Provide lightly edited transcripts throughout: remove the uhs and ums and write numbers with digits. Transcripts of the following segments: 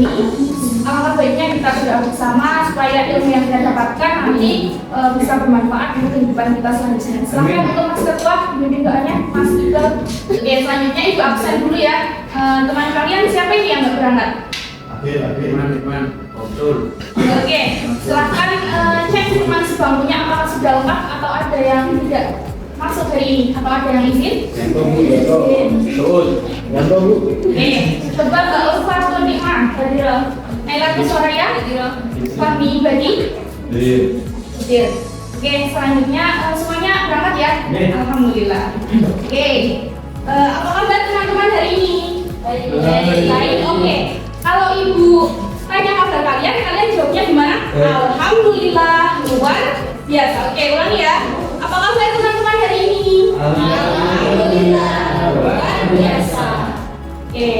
ini. Alangkah baiknya kita berdoa bersama supaya ilmu yang kita dapatkan nanti bisa bermanfaat untuk kehidupan kita selanjutnya. Silakan untuk Mas Ketua bimbing doanya, Mas Ida. Oke, selanjutnya Ibu absen dulu ya. Teman kalian siapa ini yang nggak berangkat? Teman-teman, betul. Oke, silakan cek teman sebangkunya apakah sudah lengkap atau ada yang tidak masuk hari ini atau ada yang izin? Betul. Oke, coba Mbak Ulfa atau Nikmah Hadira. Naila Soraya, Fahmi Ibadi. Hadir. Oke, selanjutnya semuanya berangkat ya? Alhamdulillah. Oke, apa kabar teman-teman hari ini? Baik. Oke. Kalau Ibu tanya kabar kalian, kalian jawabnya gimana? Alhamdulillah, luar biasa. Oke, ulangi ya. Apa kabar teman-teman hari ini? Alhamdulillah, luar biasa. Oke.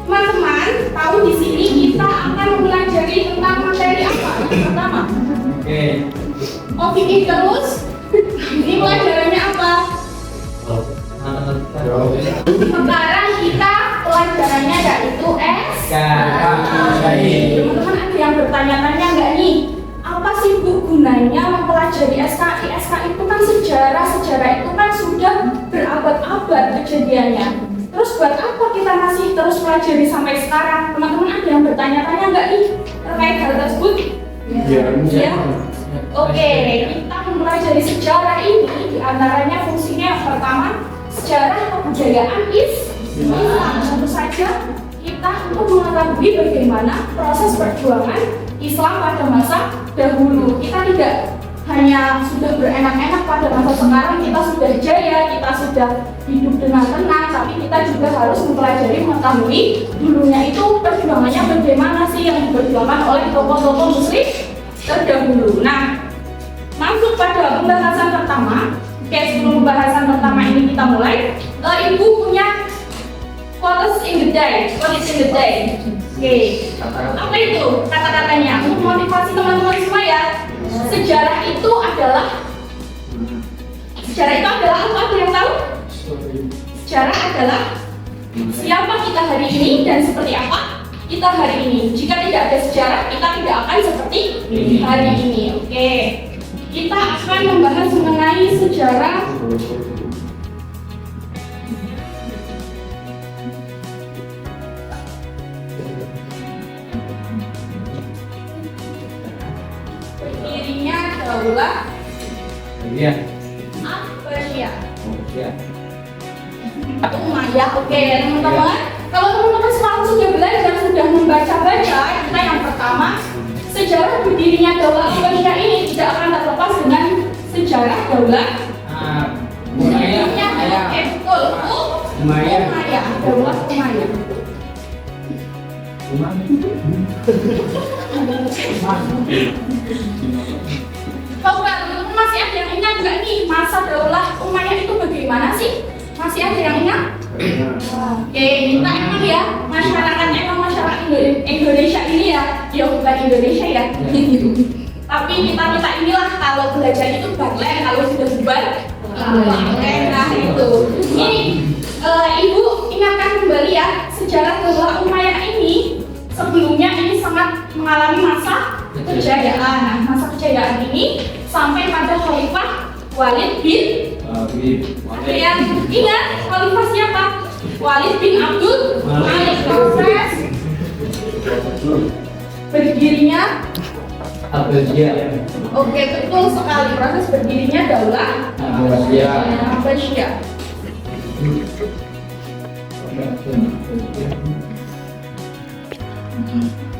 Teman-teman, tahu di sini kita akan mempelajari tentang materi apa? Yang pertama. Mau pikir terus? Ini pelajarannya apa? Sekarang kita pelajarannya yaitu SKI. Teman-teman ada yang bertanya-tanya nggak nih? Apa sih Bu gunanya mempelajari SKI? SKI itu kan sejarah itu kan sudah berabad-abad kejadiannya. Terus buat apa kita masih terus pelajari sampai sekarang? Teman-teman ada yang bertanya-tanya nggak nih terkait hal tersebut? Ya. Oke, kita mempelajari sejarah ini diantaranya fungsinya yang pertama sejarah kebudayaan Islam. Tentu saja kita untuk mengetahui bagaimana proses perjuangan Islam pada masa dahulu. Kita tidak hanya sudah berenak-enak pada masa sekarang, kita sudah jaya, kita sudah hidup dengan tenang, tapi kita juga harus mempelajari, mengetahui dulunya itu perjuangannya bagaimana sih yang diperjuangkan oleh tokoh-tokoh muslim terdahulu. Nah, masuk pada pembahasan pertama. Oke, sebelum pembahasan pertama ini kita mulai, Ibu punya quotes in the day. Oke, apa itu kata-katanya? Untuk motivasi teman-teman semua ya. Sejarah itu adalah apa? Ada yang tahu? Sejarah adalah siapa kita hari ini dan seperti apa kita hari ini. Jika tidak ada sejarah, kita tidak akan seperti hari ini. Oke, kita akan membahas mengenai sejarah berdirinya Daulah Abbasiyah. Umayyah. Oke, teman-teman. Kalau teman-teman sekarang sudah belajar, sudah membaca-baca, kita yang pertama sejarah berdirinya Daulah Abbasiyah ini tidak akan terlepas dengan sejarah Daulah Umayyah. Oke, betul. Umayyah. Daulah Umayyah. Coba teman-teman masih ada yang ingat nggak nih masa Daulah Umayyah itu bagaimana sih? Masih ada yang ingat? Oke, kita emang ya masyarakat Indonesia ini ya bukan Indonesia ya. Tapi kita inilah kalau belajar itu baglek, kalau sudah bubar nah itu. Ini Ibu ingatkan kembali ya sejarah Daulah Umayyah ini sebelumnya ini sangat mengalami masa kejayaan. Nah, masa kejayaan ini sampai pada Khalifah Walid bin ada yang ingat Khalifah siapa? Walid bin Abdul Malik. Proses berdirinya Abbasiyah. Oke, betul sekali. Proses berdirinya Daulah Abbasiyah.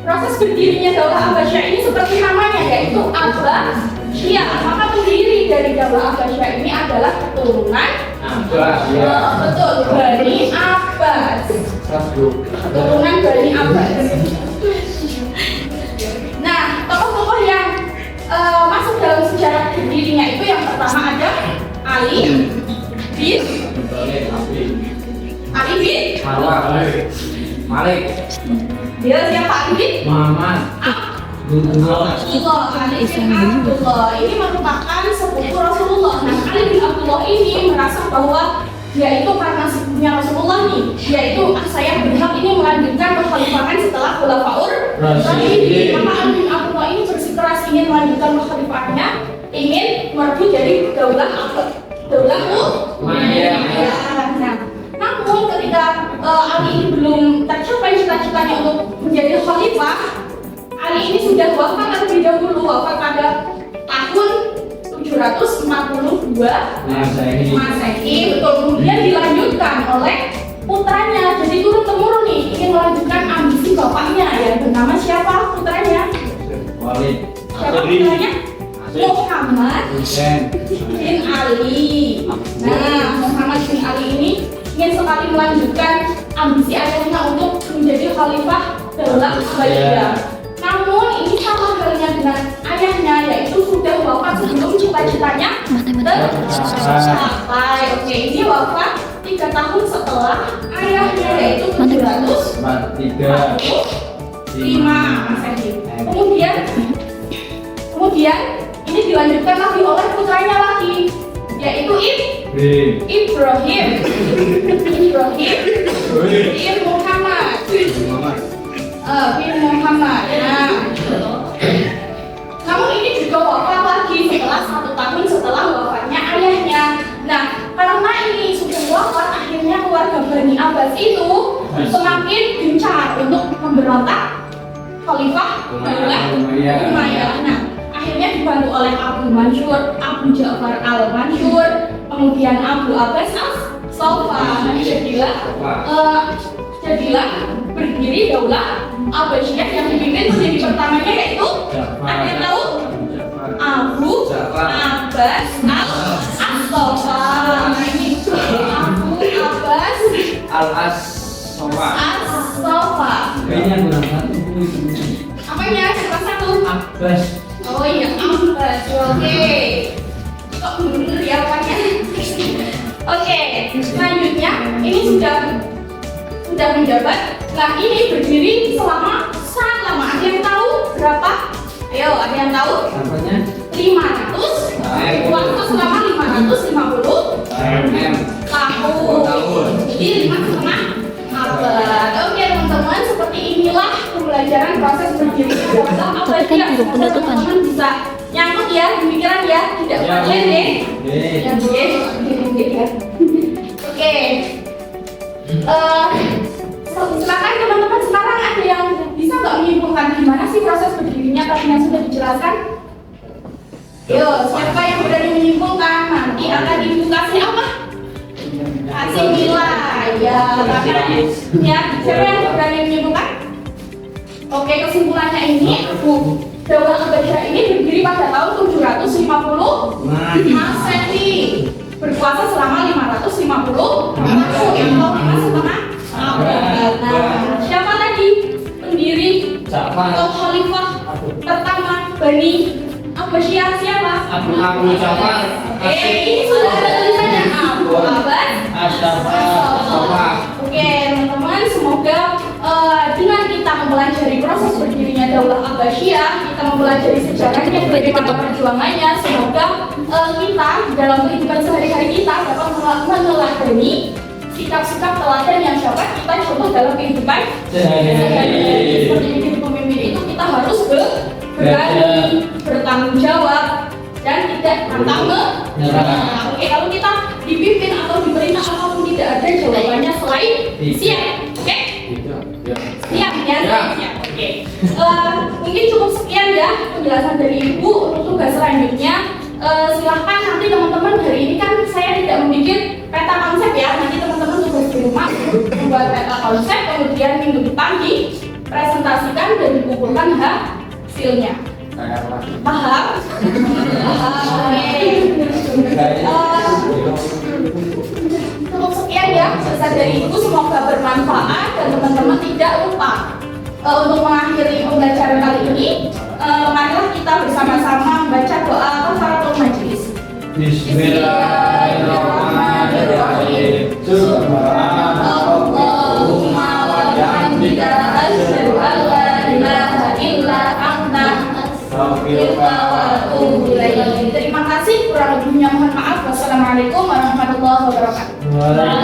Proses berdirinya Daulah Abbasiyah ini seperti namanya yaitu Abbasiyah. Maka pendiri dari Daulah Abbasiyah ini adalah keturunan betul, Bani Abbas. Keturunan Bani Abbas. Nah, tokoh-tokoh yang masuk dalam sejarah berdirinya itu yang pertama ada Ali bin Malik. Dia siapa? Ali bin Muhammad. Abdullah. Ali bin Abdullah ini merupakan sepupu Rasulullah. Nah, Ali bin Abdullah ini merasa bahwa yaitu karena sebelumnya Rasulullah nih, yaitu saya berhak ini melanjutkan kekhalifahan setelah Khulafaur Rasyidin. Maka Ali bin Abi Thalib ini bersikeras ingin melanjutkan kekhalifahannya, ingin merebut dari daulah Umayyah. Nah, namun ketika Ali ini belum tercapai cita-citanya untuk menjadi khalifah, Ali ini sudah wafat terlebih dahulu, wafat pada tahun 742 Masehi. Betul. Kemudian dilanjutkan oleh putranya, jadi turun temurun nih, ingin melanjutkan ambisi bapaknya yang bernama siapa putranya? Walid. Siapa putranya? Muhammad bin Ali. Nah, Muhammad bin Ali ini ingin sekali melanjutkan ambisi ayahnya untuk menjadi khalifah daulah Umayyah. Namun ini sama halnya dengan ayahnya, yaitu sudah wafat sebelum cita-citanya tercapai. Oke, ini wafat 3 tahun setelah ayahnya, yaitu 745 Masehi. Kemudian ini dilanjutkan lagi oleh putranya lagi, yaitu Ibrahim bin Muhammad. Nah, namun ini juga wafat lagi setelah 1 tahun setelah wafatnya ayahnya. Nah, karena ini sudah wafat, akhirnya keluarga Bani Abbas itu semakin gencar untuk memberontak Khalifah daulah Umayyah. Nah, akhirnya dibantu oleh Abu Mansur, Abu Ja'far al-Mansur, kemudian Abu Abbas as-Safa. Nah, jadilah berdiri daulah Abbasiyah yang dipimpin menjadi pertamanya yaitu ada tahu Abu Abbas as-Safa. Nah, ini Abu Abbas as-Safa. Apanya? Salah satu Abbas. Oh iya, Abbas. Oke. Kok bener ya apanya? Oke, selanjutnya ini sudah menjabat. Nah, ini berdiri selama sangat lama. Ada yang tahu berapa? Ayo, ada yang tahu? 500. Waktu selama 550 tahun. Jadi 5,5 abad. Oke, teman-teman, seperti inilah pembelajaran proses berdiri daulah Abbasiyah. Teman-teman bisa nyangkut ya, pemikiran ya, tidak boleh deh. Ya. Oke. Silakan teman-teman, sekarang ada yang bisa nggak menyimpulkan gimana sih proses berdirinya tadi yang sudah dijelaskan? Yo, siapa yang berani menyimpulkan? Nanti akan ibu kasih apa? Kasih nilai. Ya, ya. Siapa yang berani menyimpulkan? Oke, kesimpulannya ini, daulah Abbasiyah ini berdiri pada tahun 750 Masehi, berkuasa selama 550 tahun atau 5,5 abad. Nah, siapa tadi pendiri atau khalifah pertama Bani Abbasiyah? Siapa? Abu Ja'far. Ini sudah ada tulisannya Abu Abbas as-Safa. Oke, teman-teman, semoga dengan kita mempelajari proses berdirinya daulah Abbasiyah, kita mempelajari sejarahnya, bagaimana perjuangannya, semoga kita dalam kehidupan sehari-hari kita dapat meneladani sikap-sikap teladan yang dapat kita contoh dalam kehidupan sehari-hari. Seperti menjadi pemimpin itu kita harus berani, bertanggung jawab, dan tidak pantang menyerah. Oke, kalau kita dipimpin atau diperintah apapun tidak ada jawabannya selain siap. Oke? Siap ya, siap. Oke. Mungkin cukup sekian ya penjelasan dari Ibu. Untuk tugas selanjutnya, silahkan nanti teman-teman, hari ini kan saya tidak membuat peta konsep ya. Nanti teman-teman tugas di rumah membuat peta konsep, kemudian minggu depan dipresentasikan dan dikumpulkan hasilnya. Paham? Cukup sekian ya pesan dari Ibu, semoga bermanfaat dan teman-teman tidak lupa untuk mengakhiri pembelajaran kali ini. Marilah kita bersama-sama membaca doa kafaratul majelis. Bismillahirrahmanirrahim. Subhanallahumma wa bihamdika asyhadu an la ilaha illa anta astaghfiruka wa atubu ilaik. Terima kasih, kurang lebihnya mohon maaf. Wassalamualaikum warahmatullahi wabarakatuh. Waalaikumsalam.